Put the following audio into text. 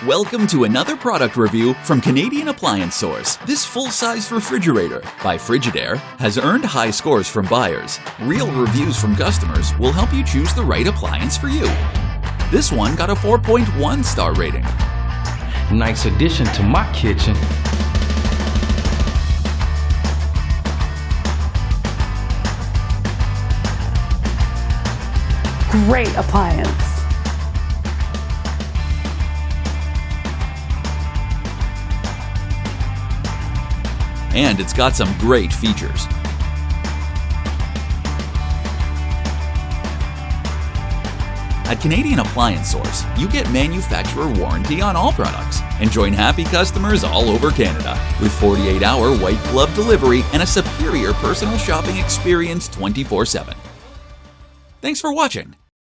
Welcome to another product review from Canadian Appliance Source. This full-size refrigerator by Frigidaire has earned high scores from buyers. Real reviews from customers will help you choose the right appliance for you. This one got a 4.1 star rating. Nice addition to my kitchen. Great appliance. And it's got some great features. At Canadian Appliance Source, you get manufacturer warranty on all products and join happy customers all over Canada with 48-hour white glove delivery and a superior personal shopping experience 24/7. Thanks for watching.